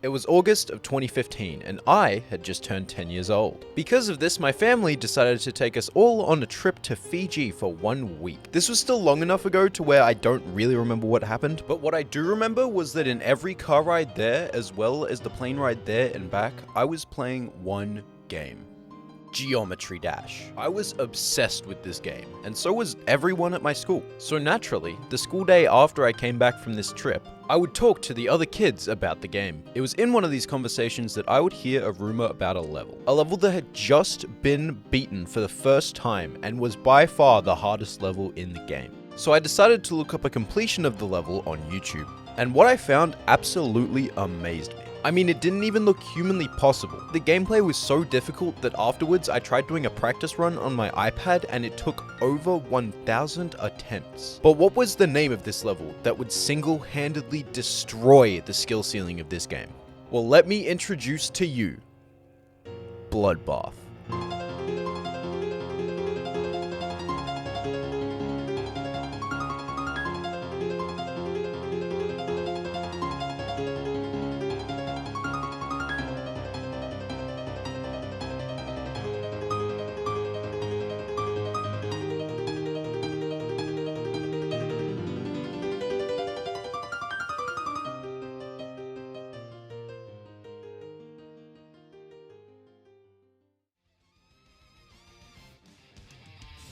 It was August of 2015 and I had just turned 10 years old. Because of this, my family decided to take us all on a trip to Fiji for 1 week. This was still long enough ago to where I don't really remember what happened, but what I do remember was that in every car ride there, as well as the plane ride there and back, I was playing one game. Geometry Dash. I was obsessed with this game, and so was everyone at my school. So naturally, the school day after I came back from this trip, I would talk to the other kids about the game. It was in one of these conversations that I would hear a rumor about a level that had just been beaten for the first time and was by far the hardest level in the game. So I decided to look up a completion of the level on YouTube, and what I found absolutely amazed me. I mean, it didn't even look humanly possible. The gameplay was so difficult that afterwards I tried doing a practice run on my iPad and it took over 1,000 attempts. But what was the name of this level that would single-handedly destroy the skill ceiling of this game? Well, let me introduce to you Bloodbath.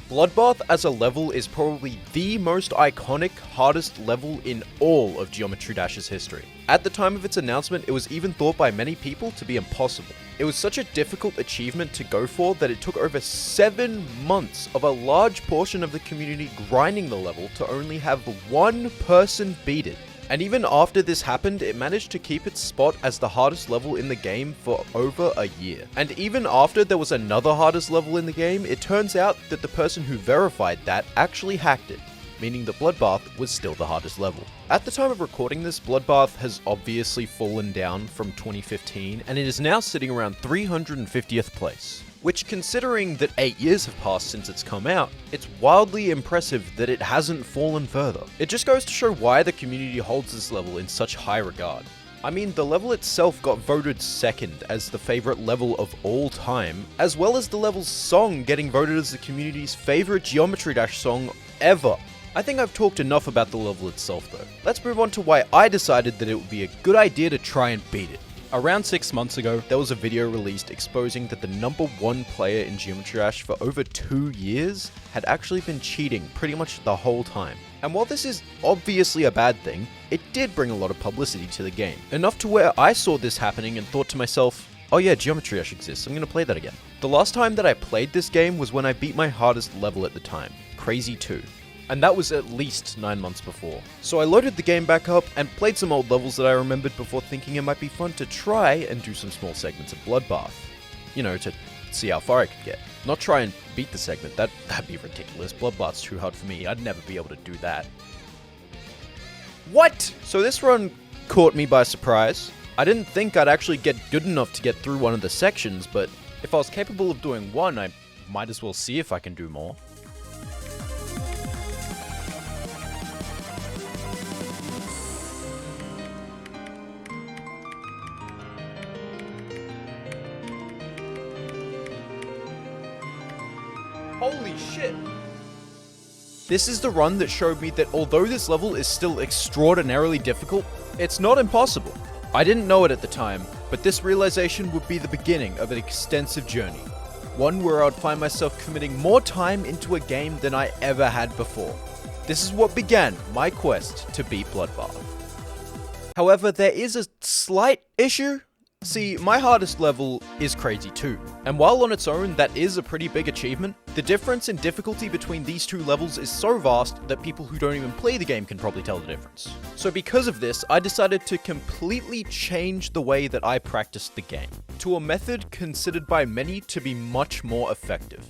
Bloodbath as a level is probably the most iconic, hardest level in all of Geometry Dash's history. At the time of its announcement, it was even thought by many people to be impossible. It was such a difficult achievement to go for that it took over 7 months of a large portion of the community grinding the level to only have one person beat it. And even after this happened, it managed to keep its spot as the hardest level in the game for over a year. And even after there was another hardest level in the game, it turns out that the person who verified that actually hacked it, meaning that Bloodbath was still the hardest level. At the time of recording this, Bloodbath has obviously fallen down from 2015, and it is now sitting around 350th place. Which, considering that 8 years have passed since it's come out, it's wildly impressive that it hasn't fallen further. It just goes to show why the community holds this level in such high regard. I mean, the level itself got voted second as the favorite level of all time, as well as the level's song getting voted as the community's favorite Geometry Dash song ever. I think I've talked enough about the level itself though. Let's move on to why I decided that it would be a good idea to try and beat it. Around 6 months ago, there was a video released exposing that the #1 player in Geometry Dash for over 2 years had actually been cheating pretty much the whole time. And while this is obviously a bad thing, it did bring a lot of publicity to the game. Enough to where I saw this happening and thought to myself, oh yeah, Geometry Dash exists, I'm gonna play that again. The last time that I played this game was when I beat my hardest level at the time, Crazy 2. And that was at least 9 months before. So I loaded the game back up and played some old levels that I remembered before thinking it might be fun to try and do some small segments of Bloodbath. You know, to see how far I could get. Not try and beat the segment, that'd be ridiculous. Bloodbath's too hard for me, I'd never be able to do that. What? So this run caught me by surprise. I didn't think I'd actually get good enough to get through one of the sections, but if I was capable of doing one, I might as well see if I can do more. Holy shit! This is the run that showed me that although this level is still extraordinarily difficult, it's not impossible. I didn't know it at the time, but this realization would be the beginning of an extensive journey. One where I'd find myself committing more time into a game than I ever had before. This is what began my quest to beat Bloodbath. However, there is a slight issue. See, my hardest level is Crazy 2, and while on its own that is a pretty big achievement, the difference in difficulty between these two levels is so vast that people who don't even play the game can probably tell the difference. So because of this, I decided to completely change the way that I practiced the game, to a method considered by many to be much more effective.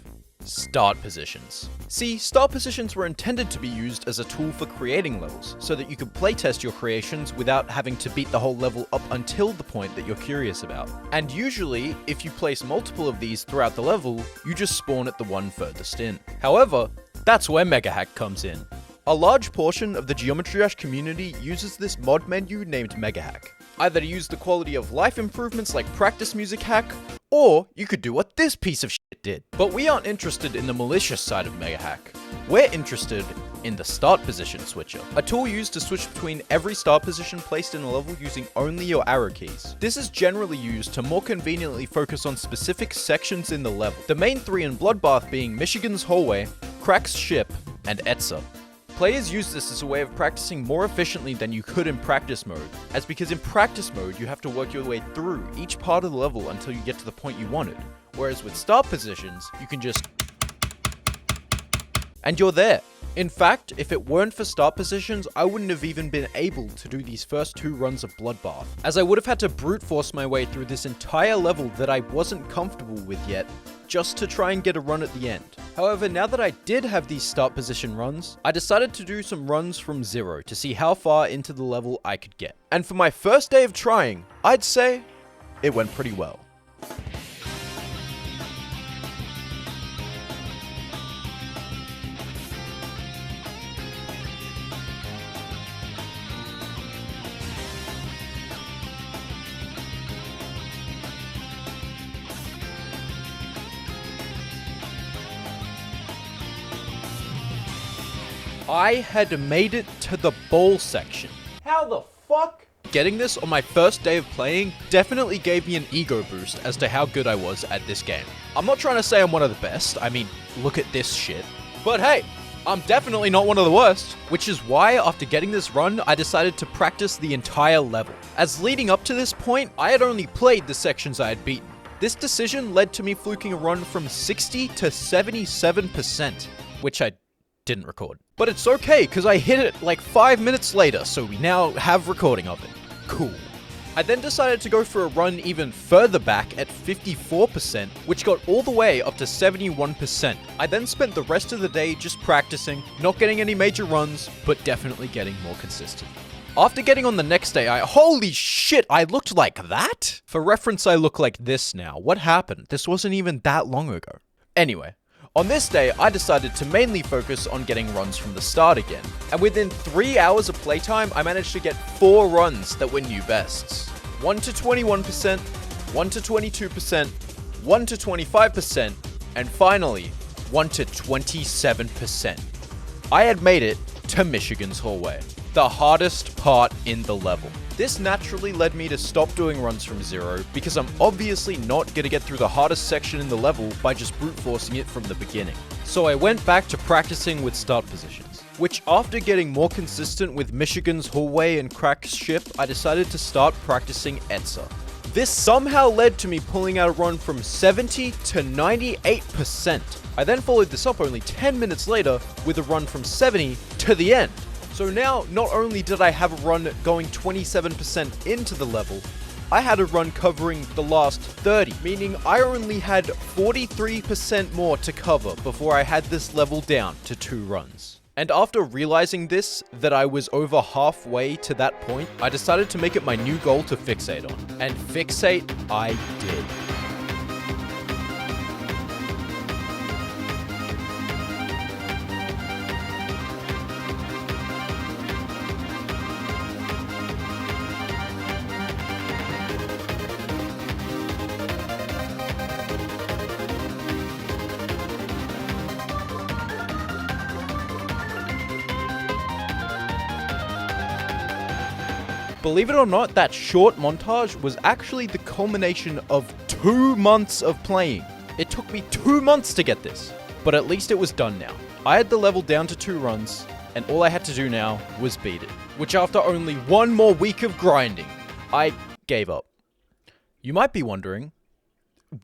Start positions. See, start positions were intended to be used as a tool for creating levels, so that you could playtest your creations without having to beat the whole level up until the point that you're curious about. And usually, if you place multiple of these throughout the level, you just spawn at the one furthest in. However, that's where Mega Hack comes in. A large portion of the Geometry Dash community uses this mod menu named Mega Hack. Either to use the quality of life improvements like practice music hack, or you could do what this piece of shit did. But we aren't interested in the malicious side of Mega Hack. We're interested in the start position switcher, a tool used to switch between every start position placed in a level using only your arrow keys. This is generally used to more conveniently focus on specific sections in the level. The main three in Bloodbath being Michigan's Hallway, Crack's Ship, and Etza. Players use this as a way of practicing more efficiently than you could in practice mode, as because in practice mode you have to work your way through each part of the level until you get to the point you wanted, whereas with start positions, you can just and you're there. In fact, if it weren't for start positions, I wouldn't have even been able to do these first 2 runs of Bloodbath, as I would have had to brute force my way through this entire level that I wasn't comfortable with yet, just to try and get a run at the end. However, now that I did have these start position runs, I decided to do some runs from 0 to see how far into the level I could get. And for my first day of trying, I'd say it went pretty well. I had made it to the ball section. How the fuck? Getting this on my first day of playing definitely gave me an ego boost as to how good I was at this game. I'm not trying to say I'm one of the best, I mean, look at this shit. But hey, I'm definitely not one of the worst, which is why after getting this run, I decided to practice the entire level. As leading up to this point, I had only played the sections I had beaten. This decision led to me fluking a run from 60 to 77%, which I didn't record. But it's okay, because I hit it like 5 minutes later, so we now have recording of it. Cool. I then decided to go for a run even further back at 54%, which got all the way up to 71%. I then spent the rest of the day just practicing, not getting any major runs, but definitely getting more consistent. After getting on the next day, holy shit, I looked like that? For reference, I look like this now. What happened? This wasn't even that long ago. Anyway. On this day, I decided to mainly focus on getting runs from the start again, and within 3 hours of playtime, I managed to get 4 runs that were new bests. 1 to 21%, 1 to 22%, 1 to 25%, and finally, 1 to 27%. I had made it to Michigan's Hallway, the hardest part in the level. This naturally led me to stop doing runs from 0 because I'm obviously not going to get through the hardest section in the level by just brute forcing it from the beginning. So I went back to practicing with start positions, which after getting more consistent with Michigan's Hallway and Crack's Ship, I decided to start practicing Etza. This somehow led to me pulling out a run from 70 to 98%. I then followed this up only 10 minutes later with a run from 70 to the end. So now, not only did I have a run going 27% into the level, I had a run covering the last 30, meaning I only had 43% more to cover before I had this level down to 2 runs. And after realizing this, that I was over halfway to that point, I decided to make it my new goal to fixate on. And fixate I did. Believe it or not, that short montage was actually the culmination of 2 months of playing. It took me 2 months to get this, but at least it was done now. I had the level down to 2 runs, and all I had to do now was beat it, which after only 1 more week of grinding, I gave up. You might be wondering,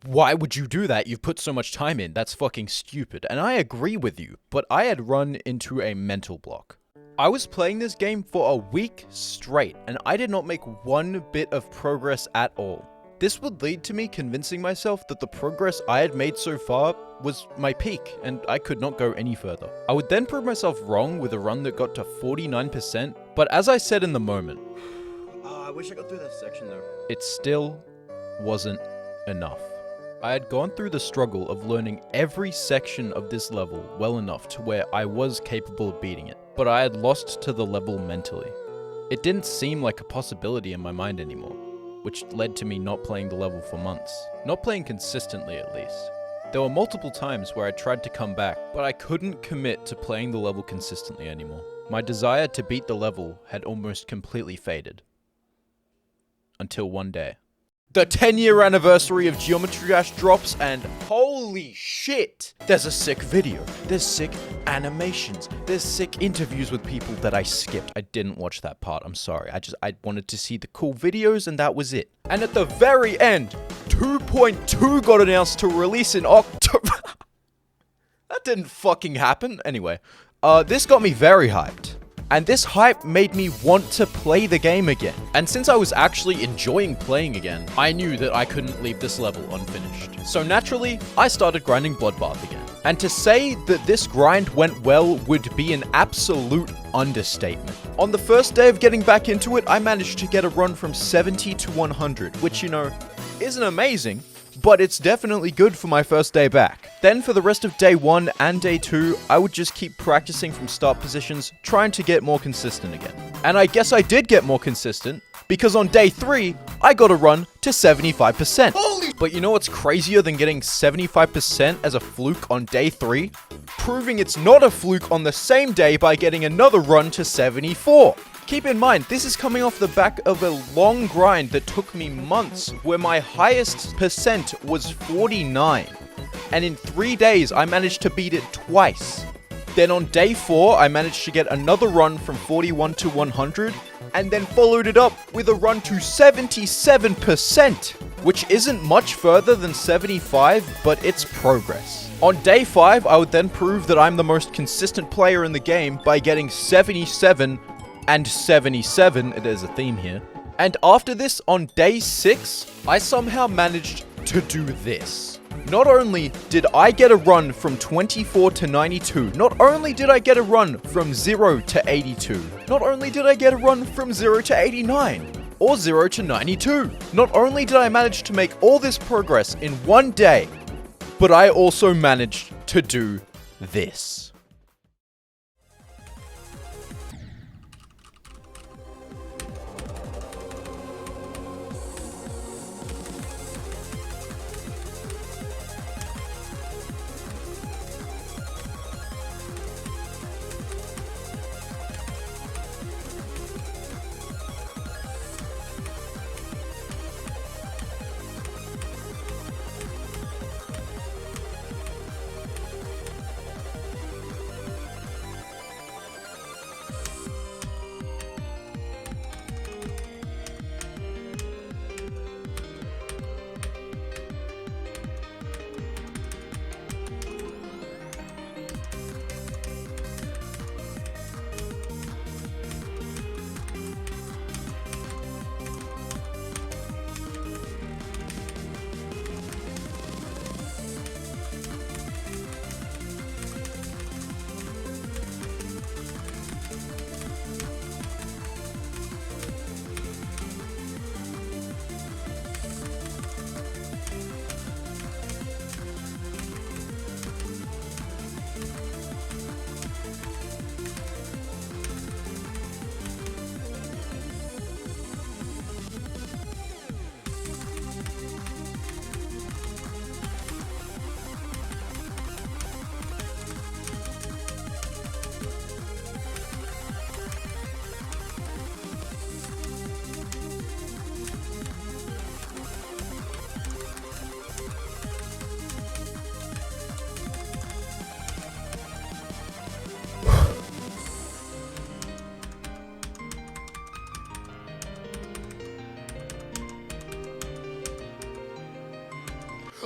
why would you do that? You've put so much time in, that's fucking stupid. And I agree with you, but I had run into a mental block. I was playing this game for a week straight, and I did not make 1 bit of progress at all. This would lead to me convincing myself that the progress I had made so far was my peak, and I could not go any further. I would then prove myself wrong with a run that got to 49%, but as I said in the moment, I wish I got through that section though. It still wasn't enough. I had gone through the struggle of learning every section of this level well enough to where I was capable of beating it, but I had lost to the level mentally. It didn't seem like a possibility in my mind anymore, which led to me not playing the level for months. Not playing consistently, at least. There were multiple times where I tried to come back, but I couldn't commit to playing the level consistently anymore. My desire to beat the level had almost completely faded. Until one day. The 10-year anniversary of Geometry Dash drops, and holy shit! There's a sick video, there's sick animations, there's sick interviews with people that I skipped. I didn't watch that part, I'm sorry. I wanted to see the cool videos, and that was it. And at the very end, 2.2 got announced to release in October. That didn't fucking happen. Anyway, this got me very hyped. And this hype made me want to play the game again. And since I was actually enjoying playing again, I knew that I couldn't leave this level unfinished. So naturally, I started grinding Bloodbath again. And to say that this grind went well would be an absolute understatement. On the first day of getting back into it, I managed to get a run from 70 to 100, which, you know, isn't amazing, but it's definitely good for my first day back. Then for the rest of day 1 and day 2, I would just keep practicing from start positions, trying to get more consistent again. And I guess I did get more consistent, because on day 3, I got a run to 75%. Holy! But you know what's crazier than getting 75% as a fluke on day 3? Proving it's not a fluke on the same day by getting another run to 74. Keep in mind, this is coming off the back of a long grind that took me months, where my highest percent was 49. And in 3 days, I managed to beat it twice. Then on day 4, I managed to get another run from 41 to 100, and then followed it up with a run to 77%, which isn't much further than 75, but it's progress. On day 5, I would then prove that I'm the most consistent player in the game by getting 77 and 77, there's a theme here. And after this, on day 6, I somehow managed to do this. Not only did I get a run from 24 to 92, not only did I get a run from 0 to 82, not only did I get a run from 0 to 89, or 0 to 92, not only did I manage to make all this progress in one day, but I also managed to do this.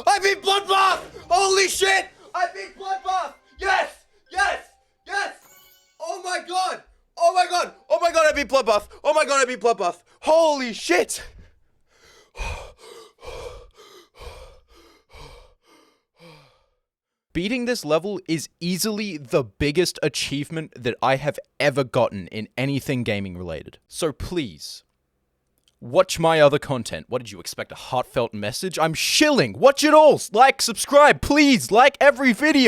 I beat Bloodbath! Holy shit! I beat Bloodbath! Yes! Yes! Yes! Oh my god! Oh my god! Oh my god, I beat Bloodbath! Oh my god, I beat Bloodbath! Holy shit! Beating this level is easily the biggest achievement that I have ever gotten in anything gaming related. So please, watch my other content. What did you expect, a heartfelt message? I'm shilling! Watch it all! Like, subscribe, please! Like every video!